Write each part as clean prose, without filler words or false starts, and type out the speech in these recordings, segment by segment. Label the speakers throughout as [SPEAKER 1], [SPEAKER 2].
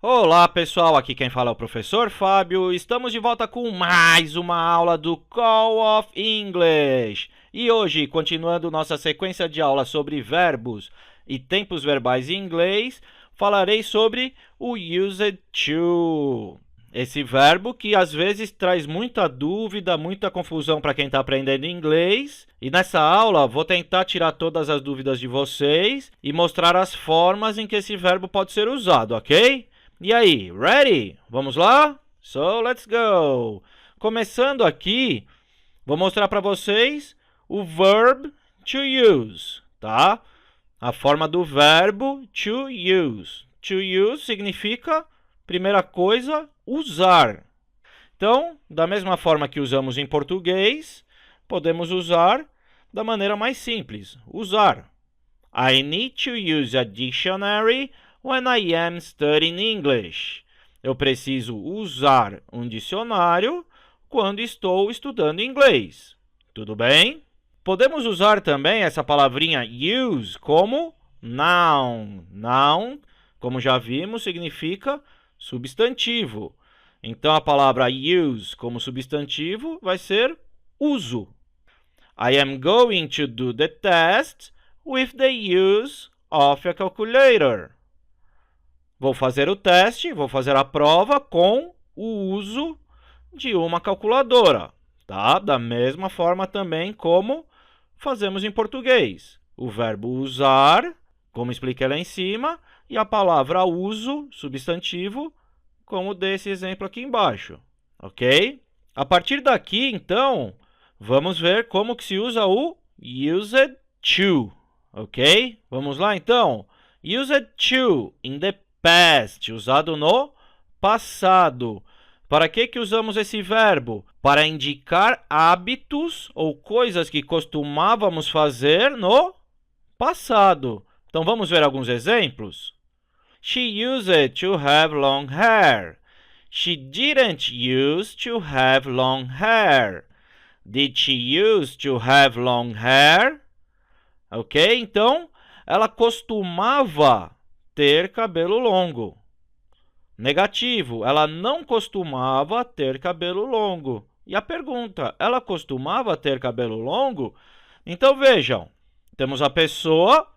[SPEAKER 1] Olá pessoal, aqui quem fala é o professor Fábio. Estamos de volta com mais uma aula do Call of English. E hoje, continuando nossa sequência de aulas sobre verbos e tempos verbais em inglês, falarei sobre o used to. Esse verbo que às vezes traz muita dúvida, muita confusão para quem está aprendendo inglês. E nessa aula vou tentar tirar todas as dúvidas de vocês e mostrar as formas em que esse verbo pode ser usado, ok? E aí, ready? Vamos lá? So, let's go! Começando aqui, vou mostrar para vocês o verb to use, tá? A forma do verbo to use. To use significa, primeira coisa, usar. Então, da mesma forma que usamos em português, podemos usar da maneira mais simples, usar. I need to use a dictionary when I am studying English. Eu preciso usar um dicionário quando estou estudando inglês. Tudo bem? Podemos usar também essa palavrinha use como noun. Noun, como já vimos, significa substantivo. Então, a palavra use como substantivo vai ser uso. I am going to do the test with the use of a calculator. Vou fazer o teste, vou fazer a prova com o uso de uma calculadora, tá? Da mesma forma também como fazemos em português. O verbo usar, como expliquei lá em cima, e a palavra uso, substantivo, como desse exemplo aqui embaixo, ok? A partir daqui, então, vamos ver como que se usa o used to, ok? Vamos lá, então. Used to in the past, usado no passado. Para que usamos esse verbo? Para indicar hábitos ou coisas que costumávamos fazer no passado. Então, vamos ver alguns exemplos. She used to have long hair. She didn't use to have long hair. Did she use to have long hair? Ok? Então, ela costumava ter cabelo longo. Negativo, ela não costumava ter cabelo longo. E a pergunta, ela costumava ter cabelo longo? Então, vejam, temos a pessoa,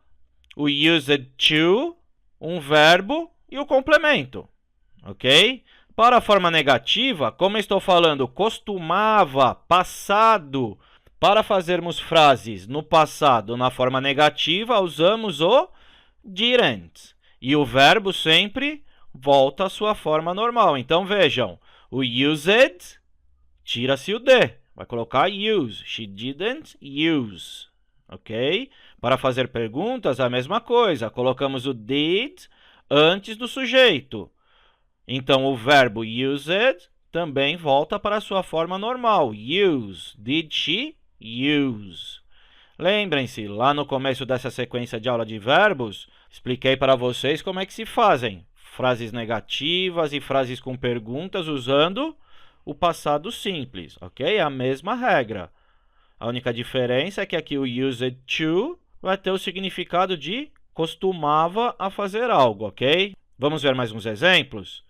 [SPEAKER 1] o used to, um verbo e o complemento, ok? Para a forma negativa, como estou falando, costumava, passado. Para fazermos frases no passado na forma negativa, usamos o didn't. E o verbo sempre volta à sua forma normal. Então, vejam, o used, tira-se o D. Vai colocar use. She didn't use. Ok? Para fazer perguntas, a mesma coisa. Colocamos o did antes do sujeito. Então, o verbo used também volta para a sua forma normal. Use. Did she use? Lembrem-se, lá no começo dessa sequência de aula de verbos, expliquei para vocês como é que se fazem frases negativas e frases com perguntas usando o passado simples, ok? É a mesma regra. A única diferença é que aqui o used to vai ter o significado de costumava a fazer algo, ok? Vamos ver mais uns exemplos?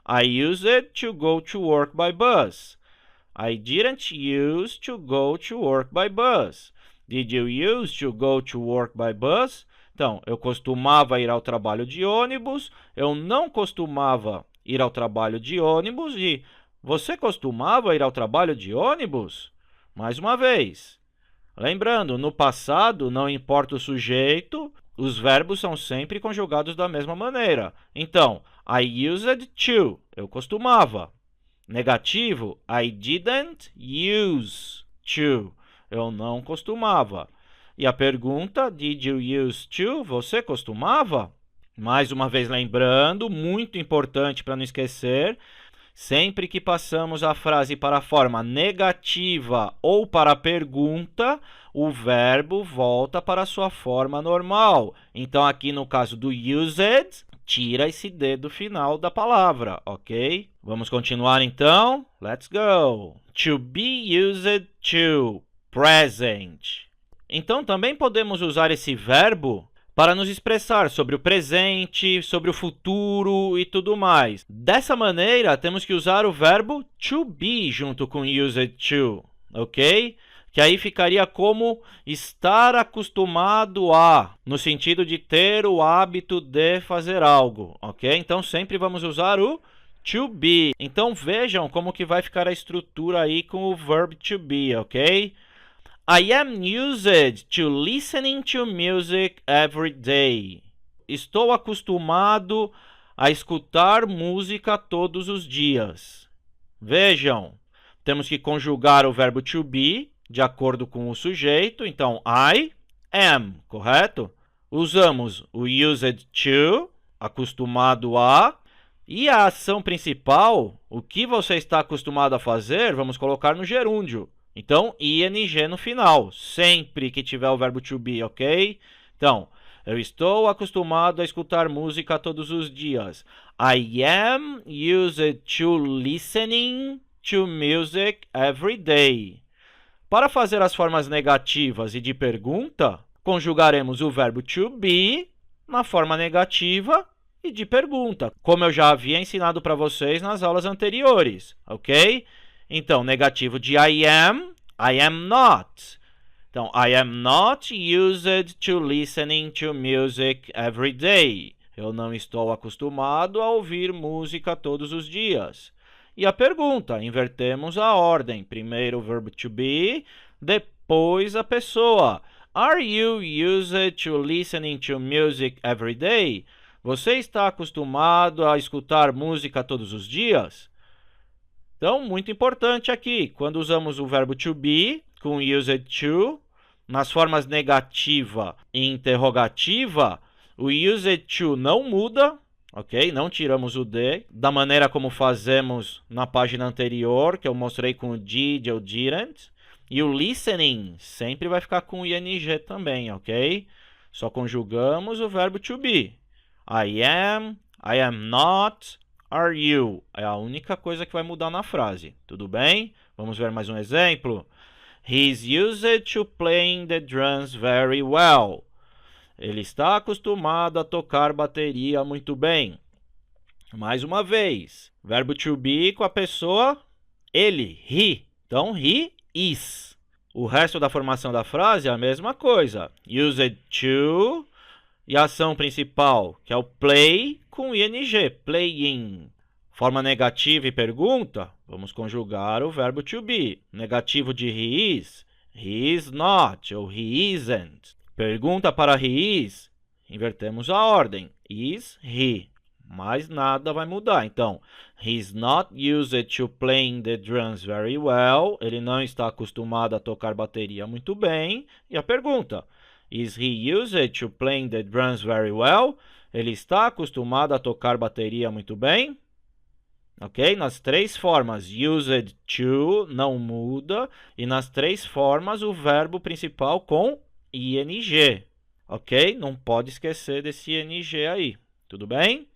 [SPEAKER 1] I used to go to work by bus. I didn't use to go to work by bus. Did you use to go to work by bus? Então, eu costumava ir ao trabalho de ônibus, eu não costumava ir ao trabalho de ônibus e você costumava ir ao trabalho de ônibus? Mais uma vez. Lembrando, no passado, não importa o sujeito, os verbos são sempre conjugados da mesma maneira. Então, I used to, eu costumava. Negativo, I didn't use to, eu não costumava. E a pergunta, did you use to, você costumava? Mais uma vez lembrando, muito importante para não esquecer, sempre que passamos a frase para a forma negativa ou para a pergunta, o verbo volta para a sua forma normal. Então, aqui no caso do used, tira esse D do final da palavra, ok? Vamos continuar então? Let's go! To be used to, present. Então, também podemos usar esse verbo para nos expressar sobre o presente, sobre o futuro e tudo mais. Dessa maneira, temos que usar o verbo to be junto com used to, ok? Que aí ficaria como estar acostumado a, no sentido de ter o hábito de fazer algo, ok? Então, sempre vamos usar o to be. Então, vejam como que vai ficar a estrutura aí com o verb to be, ok? I am used to listening to music every day. Estou acostumado a escutar música todos os dias. Vejam, temos que conjugar o verbo to be de acordo com o sujeito. Então, I am, correto? Usamos o used to, acostumado a. E a ação principal, o que você está acostumado a fazer, vamos colocar no gerúndio. Então, ing no final, sempre que tiver o verbo to be, ok? Então, eu estou acostumado a escutar música todos os dias. I am used to listening to music every day. Para fazer as formas negativas e de pergunta, conjugaremos o verbo to be na forma negativa e de pergunta, como eu já havia ensinado para vocês nas aulas anteriores, ok? Então, negativo de I am not. Então, I am not used to listening to music every day. Eu não estou acostumado a ouvir música todos os dias. E a pergunta, invertemos a ordem. Primeiro o verbo to be, depois a pessoa. Are you used to listening to music every day? Você está acostumado a escutar música todos os dias? Então, muito importante aqui, quando usamos o verbo to be com used to, nas formas negativa e interrogativa, o used to não muda, ok? Não tiramos o de, da maneira como fazemos na página anterior, que eu mostrei com o did ou didn't. E o listening sempre vai ficar com o ing também, ok? Só conjugamos o verbo to be. I am not, are you? É a única coisa que vai mudar na frase, tudo bem? Vamos ver mais um exemplo. He's used to playing the drums very well. Ele está acostumado a tocar bateria muito bem. Mais uma vez, verbo to be com a pessoa ele, he. Então, he is. O resto da formação da frase é a mesma coisa. Used to e a ação principal, que é o play com ing, playing. Forma negativa e pergunta, vamos conjugar o verbo to be. Negativo de he is not ou he isn't. Pergunta para he is, invertemos a ordem. Is he. Mais nada vai mudar. Então, he's not used to playing the drums very well. Ele não está acostumado a tocar bateria muito bem. E a pergunta, is he used to playing the drums very well? Ele está acostumado a tocar bateria muito bem? Ok? Nas três formas, used to não muda. E nas três formas, o verbo principal com ing. Ok? Não pode esquecer desse ing aí. Tudo bem?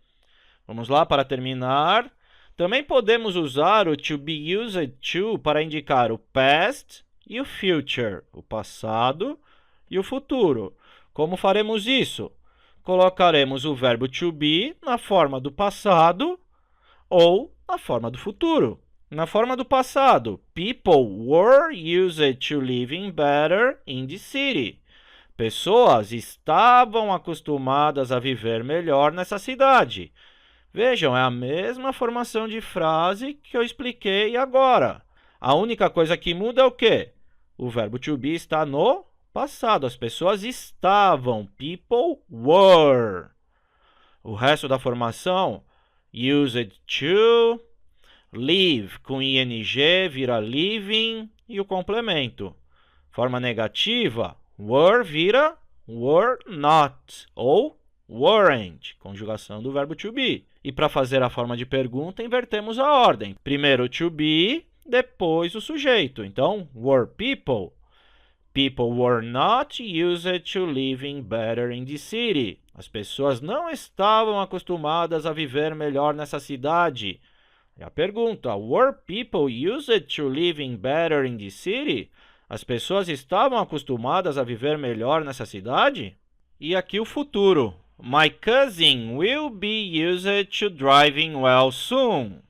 [SPEAKER 1] Vamos lá para terminar. Também podemos usar o to be used to para indicar o past e o future, o passado e o futuro. Como faremos isso? Colocaremos o verbo to be na forma do passado ou na forma do futuro. Na forma do passado, people were used to living better in the city. Pessoas estavam acostumadas a viver melhor nessa cidade. Vejam, é a mesma formação de frase que eu expliquei agora. A única coisa que muda é o quê? O verbo to be está no passado. As pessoas estavam. People were. O resto da formação, used to, live com ing vira living e o complemento. Forma negativa, were vira were not ou weren't, conjugação do verbo to be. E para fazer a forma de pergunta, invertemos a ordem. Primeiro to be, depois o sujeito. Então, were people. People were not used to living better in the city. As pessoas não estavam acostumadas a viver melhor nessa cidade. E a pergunta, were people used to living better in the city? As pessoas estavam acostumadas a viver melhor nessa cidade? E aqui o futuro. My cousin will be used to driving well soon.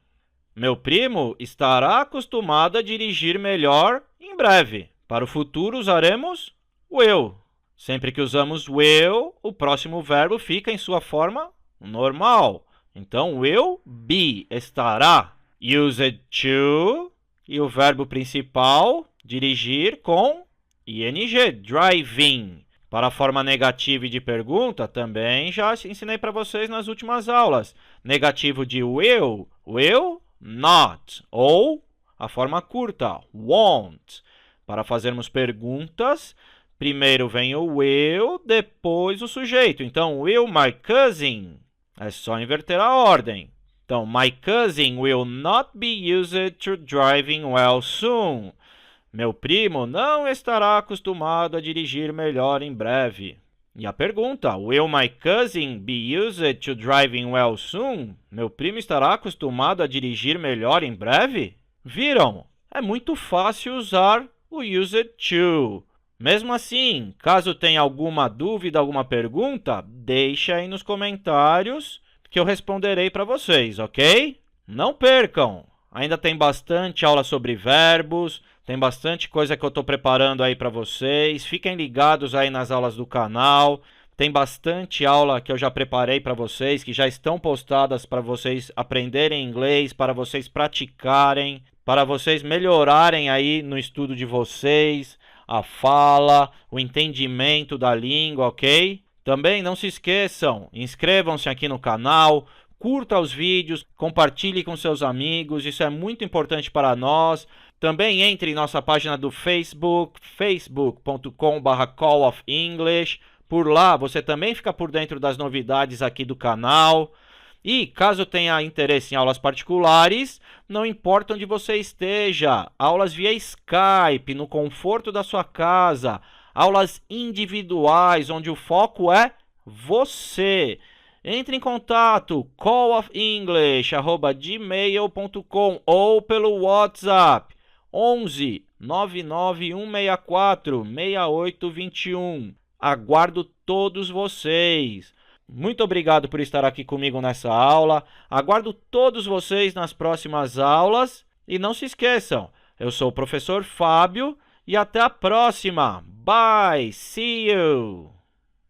[SPEAKER 1] Meu primo estará acostumado a dirigir melhor em breve. Para o futuro usaremos will. Sempre que usamos will, o próximo verbo fica em sua forma normal. Então, will be, estará. Used to, e o verbo principal, dirigir, com ing, driving. Para a forma negativa e de pergunta, também já ensinei para vocês nas últimas aulas. Negativo de will not. Ou a forma curta, won't. Para fazermos perguntas, primeiro vem o will, depois o sujeito. Então, will my cousin? É só inverter a ordem. Então, my cousin will not be used to driving well soon. Meu primo não estará acostumado a dirigir melhor em breve. E a pergunta, will my cousin be used to driving well soon? Meu primo estará acostumado a dirigir melhor em breve? Viram? É muito fácil usar o used to. Mesmo assim, caso tenha alguma dúvida, alguma pergunta, deixa aí nos comentários que eu responderei para vocês, ok? Não percam! Ainda tem bastante aula sobre verbos, tem bastante coisa que eu estou preparando aí para vocês. Fiquem ligados aí nas aulas do canal. Tem bastante aula que eu já preparei para vocês, que já estão postadas para vocês aprenderem inglês, para vocês praticarem, para vocês melhorarem aí no estudo de vocês, a fala, o entendimento da língua, ok? Também não se esqueçam, inscrevam-se aqui no canal, curta os vídeos, compartilhe com seus amigos, isso é muito importante para nós. Também entre em nossa página do Facebook, facebook.com/calloфenglish. Por lá você também fica por dentro das novidades aqui do canal. E caso tenha interesse em aulas particulares, não importa onde você esteja, aulas via Skype, no conforto da sua casa, aulas individuais, onde o foco é você. Entre em contato, calloфenglish@gmail.com ou pelo WhatsApp 11 99164 6821. Aguardo todos vocês. Muito obrigado por estar aqui comigo nessa aula. Aguardo todos vocês nas próximas aulas. E não se esqueçam, eu sou o professor Fábio e até a próxima. Bye! See you!